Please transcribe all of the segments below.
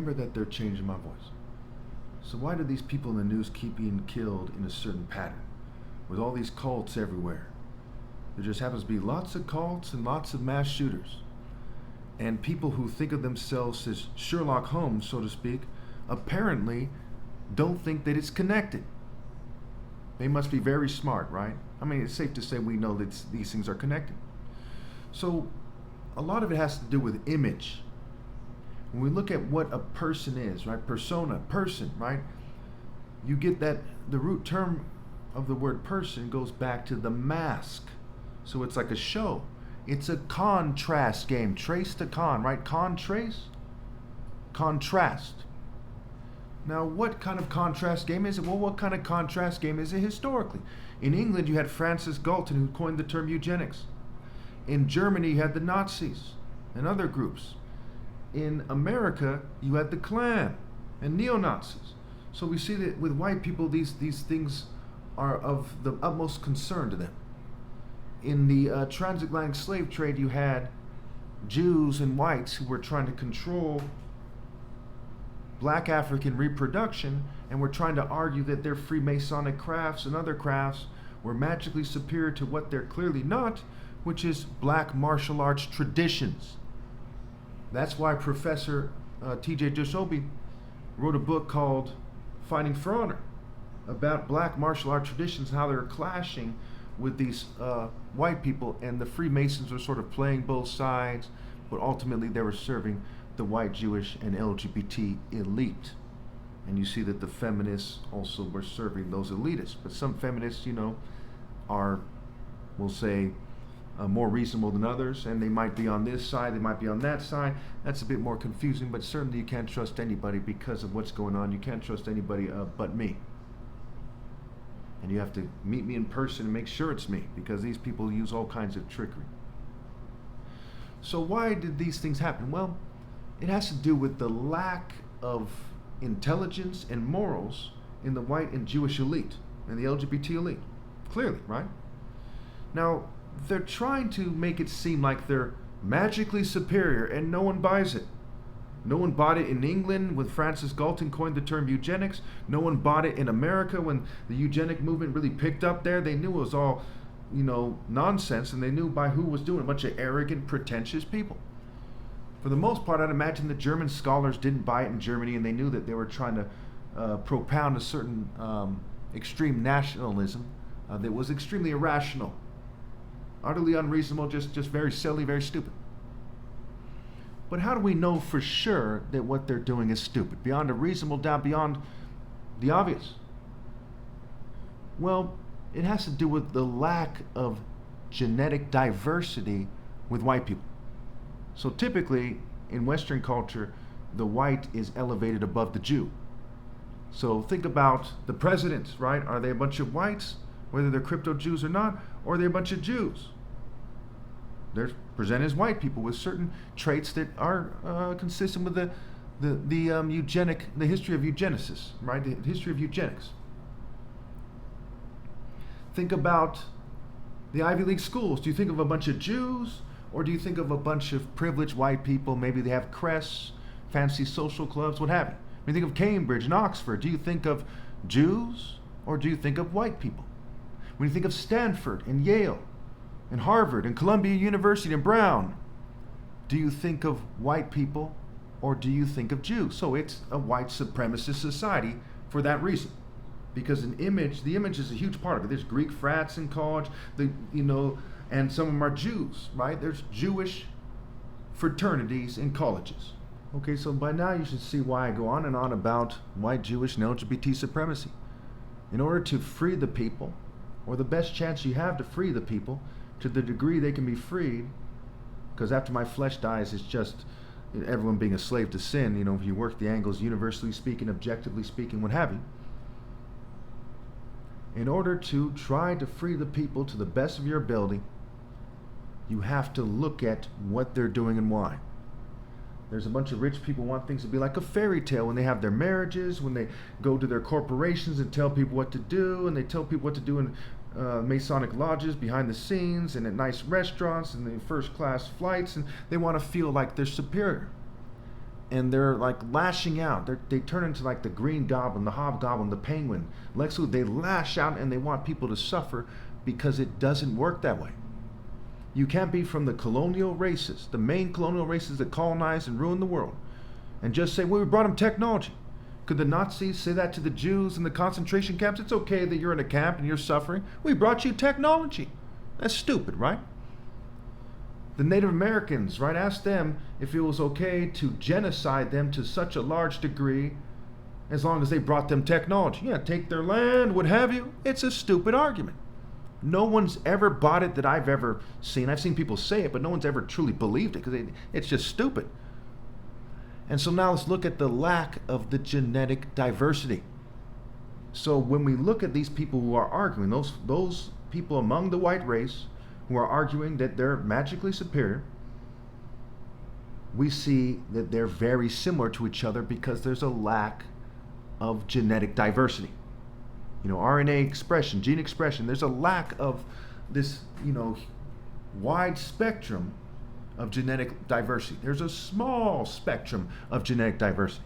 remember that they're changing my voice. So why do these people in the news keep being killed in a certain pattern? With all these cults everywhere. There just happens to be lots of cults and lots of mass shooters. And people who think of themselves as Sherlock Holmes, so to speak, apparently don't think that it's connected. They must be very smart, right? I mean, it's safe to say we know that these things are connected. So a lot of it has to do with image. When we look at what a person is, right? Persona, person, right? You get that the root term of the word person goes back to the mask. So it's like a show. It's a contrast game. Trace to con, right? Contrast. Now, what kind of contrast game is it? Well, what kind of contrast game is it historically? In England, you had Francis Galton, who coined the term eugenics. In Germany, you had the Nazis and other groups. In America, you had the Klan and neo-Nazis. So we see that with white people, these things are of the utmost concern to them. In the transatlantic slave trade, you had Jews and whites who were trying to control black African reproduction, and were trying to argue that their Freemasonic crafts and other crafts were magically superior to what they're clearly not, which is black martial arts traditions. That's why Professor T.J. Dushobe wrote a book called Fighting for Honor about black martial art traditions, how they're clashing with these white people, and the Freemasons were sort of playing both sides, but ultimately they were serving the white, Jewish, and LGBT elite. And you see that the feminists also were serving those elitists. But some feminists, are, we'll say, more reasonable than others, and they might be on this side, they might be on that side. That's a bit more confusing, but certainly you can't trust anybody because of what's going on. You can't trust anybody but me. And you have to meet me in person and make sure it's me, because these people use all kinds of trickery. So why did these things happen? Well, it has to do with the lack of intelligence and morals in the white and Jewish elite and the LGBT elite. Clearly, right? Now, they're trying to make it seem like they're magically superior, and no one buys it. No one bought it in England when Francis Galton coined the term eugenics. No one bought it in America when the eugenic movement really picked up there. They knew it was all, nonsense, and they knew by who was doing it. A bunch of arrogant, pretentious people. For the most part, I'd imagine the German scholars didn't buy it in Germany, and they knew that they were trying to propound a certain extreme nationalism that was extremely irrational, utterly unreasonable, just very silly, very stupid. But how do we know for sure that what they're doing is stupid, beyond a reasonable doubt, beyond the obvious? Well, it has to do with the lack of genetic diversity with white people. So typically, in Western culture, the white is elevated above the Jew. So think about the presidents, right? Are they a bunch of whites, whether they're crypto Jews or not, or are they a bunch of Jews? They're presented as white people with certain traits that are consistent with the history of eugenicists, right? The history of eugenics. Think about the Ivy League schools. Do you think of a bunch of Jews, or do you think of a bunch of privileged white people? Maybe they have crests, fancy social clubs, what have you. When you think of Cambridge and Oxford, do you think of Jews, or do you think of white people? When you think of Stanford and Yale and Harvard and Columbia University and Brown, do you think of white people, or do you think of Jews? So it's a white supremacist society for that reason. Because the image is a huge part of it. There's Greek frats in college, and some of them are Jews, right? There's Jewish fraternities in colleges. Okay, so by now you should see why I go on and on about white, Jewish, and LGBT supremacy. In order to free the people, or the best chance you have to free the people, to the degree they can be freed, because after my flesh dies, it's just everyone being a slave to sin. If you work the angles, universally speaking, objectively speaking, what have you. In order to try to free the people to the best of your ability, you have to look at what they're doing and why. There's a bunch of rich people who want things to be like a fairy tale when they have their marriages, when they go to their corporations and tell people what to do, and they tell people what to do in Masonic lodges behind the scenes and at nice restaurants and the first class flights, and they want to feel like they're superior. and they're like lashing out. They turn into like the Green Goblin, the Hobgoblin, the Penguin, Lex Luthor. They lash out and they want people to suffer because it doesn't work that way. You can't be from the colonial races, the main colonial races that colonized and ruined the world, and just say, well, we brought them technology. Could the Nazis say that to the Jews in the concentration camps? It's okay that you're in a camp and you're suffering. We brought you technology. That's stupid, right? The Native Americans, right, asked them if it was okay to genocide them to such a large degree as long as they brought them technology. Yeah, take their land, what have you. It's a stupid argument. No one's ever bought it that I've ever seen. I've seen people say it, but no one's ever truly believed it because it's just stupid. And so now let's look at the lack of the genetic diversity. So when we look at these people who are arguing, those people among the white race who are arguing that they're magically superior, we see that they're very similar to each other because there's a lack of genetic diversity. RNA expression, gene expression, there's a lack of this, wide spectrum of genetic diversity. There's a small spectrum of genetic diversity.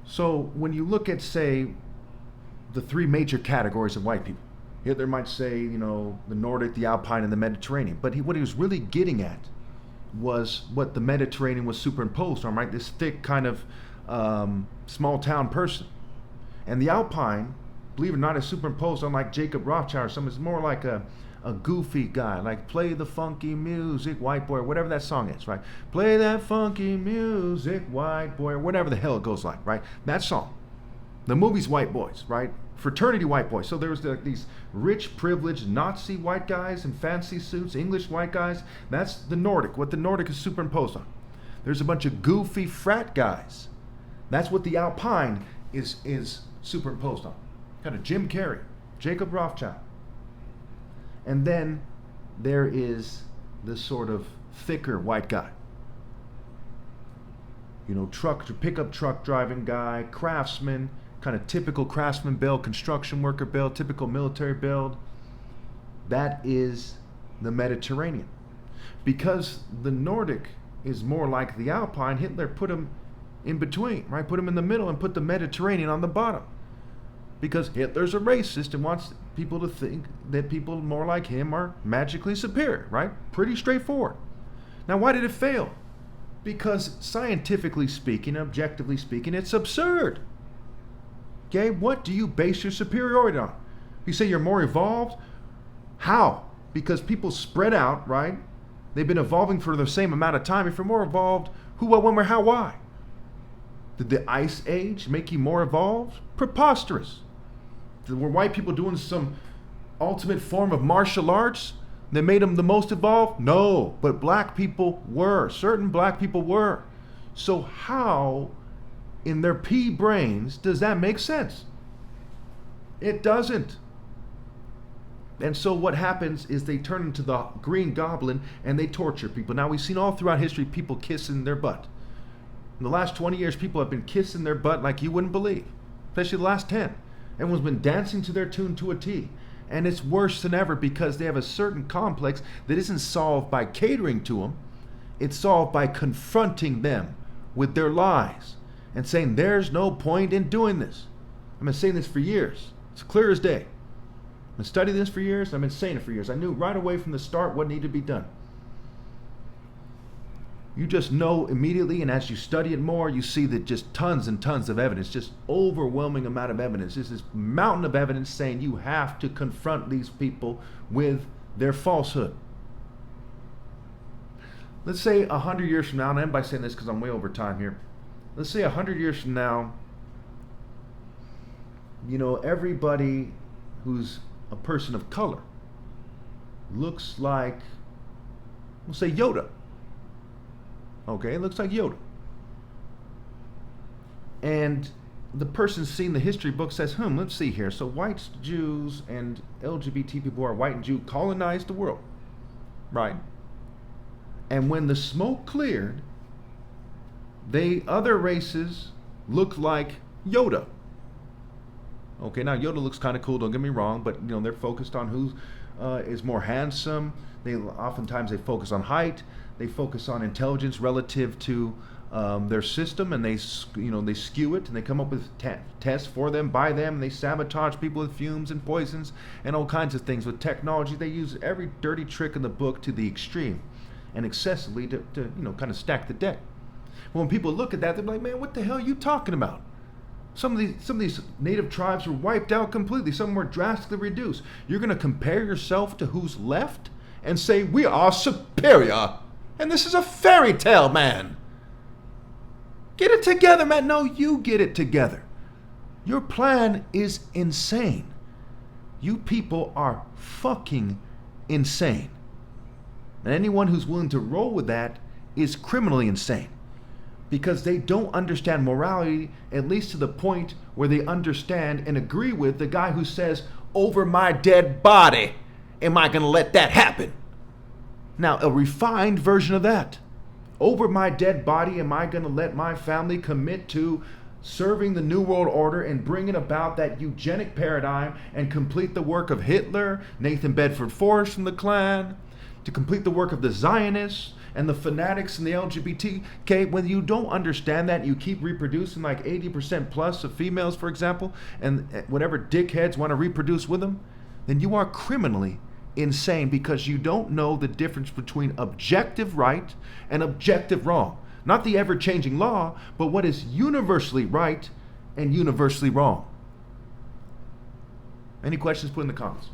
So when you look at, say, the three major categories of white people, Hitler might say, the Nordic, the Alpine, and the Mediterranean. But what he was really getting at was what the Mediterranean was superimposed on, right? This thick kind of small town person. And the Alpine, believe it or not, is superimposed on like Jacob Rothschild or something. It's more like a goofy guy, like play the funky music, white boy, or whatever that song is, right? Play that funky music, white boy, or whatever the hell it goes like, right? That song. The movie's White Boys, right? Fraternity white boys. So there was these rich, privileged Nazi white guys in fancy suits, English white guys. That's the Nordic, what the Nordic is superimposed on. There's a bunch of goofy frat guys. That's what the Alpine is superimposed on. Kind of Jim Carrey, Jacob Rothschild. And then there is the sort of thicker white guy. Pickup truck driving guy, craftsman, kind of typical craftsman build, construction worker build, typical military build. That is the Mediterranean. Because the Nordic is more like the Alpine, Hitler put him in between, right? Put him in the middle and put the Mediterranean on the bottom. Because Hitler's a racist and wants people to think that people more like him are magically superior, right? Pretty straightforward. Now, why did it fail? Because scientifically speaking, objectively speaking, it's absurd. Okay, what do you base your superiority on? You say you're more evolved? How? Because people spread out, right? They've been evolving for the same amount of time. If you're more evolved, who, what, when, where, how, why? Did the Ice Age make you more evolved? Preposterous. Were white people doing some ultimate form of martial arts that made them the most evolved? No, but black people were. Certain black people were. So how, in their pea brains, does that make sense? It doesn't. And so what happens is they turn into the Green Goblin and they torture people. Now, we've seen all throughout history people kissing their butt. In the last 20 years, people have been kissing their butt like you wouldn't believe, especially the last 10. Everyone's been dancing to their tune to a T. And it's worse than ever because they have a certain complex that isn't solved by catering to them. It's solved by confronting them with their lies and saying, there's no point in doing this. I've been saying this for years. It's clear as day. I've been studying this for years. I've been saying it for years. I knew right away from the start what needed to be done. You just know immediately, and as you study it more, you see that just tons and tons of evidence, just overwhelming amount of evidence. There's this mountain of evidence saying you have to confront these people with their falsehood. Let's say 100 years from now, and I end by saying this because I'm way over time here. Let's say 100 years from now, everybody who's a person of color looks like, we'll say Yoda. Okay, it looks like Yoda. And the person seeing the history book says, let's see here. So whites, Jews, and LGBT people who are white and Jew colonized the world, right? And when the smoke cleared, other races looked like Yoda. Okay, now Yoda looks kind of cool, don't get me wrong, but they're focused on who is more handsome. Oftentimes they focus on height. They focus on intelligence relative to their system, and they skew it, and they come up with tests for them, by them, and they sabotage people with fumes and poisons and all kinds of things. With technology, they use every dirty trick in the book to the extreme and excessively to kind of stack the deck. When people look at that, they're like, man, what the hell are you talking about? Some of these native tribes were wiped out completely. Some were drastically reduced. You're going to compare yourself to who's left and say we are superior, and this is a fairy tale, man. Get it together, man. No, you get it together. Your plan is insane. You people are fucking insane. And anyone who's willing to roll with that is criminally insane, because they don't understand morality, at least to the point where they understand and agree with the guy who says, over my dead body, am I going to let that happen? Now, a refined version of that. Over my dead body, am I going to let my family commit to serving the New World Order and bringing about that eugenic paradigm and complete the work of Hitler, Nathan Bedford Forrest from the Klan, to complete the work of the Zionists and the fanatics and the LGBT? Okay, when you don't understand that, you keep reproducing like 80% plus of females, for example, and whatever dickheads want to reproduce with them, then you are criminally insane, because you don't know the difference between objective right and objective wrong. Not the ever-changing law, but what is universally right and universally wrong. Any questions, put in the comments.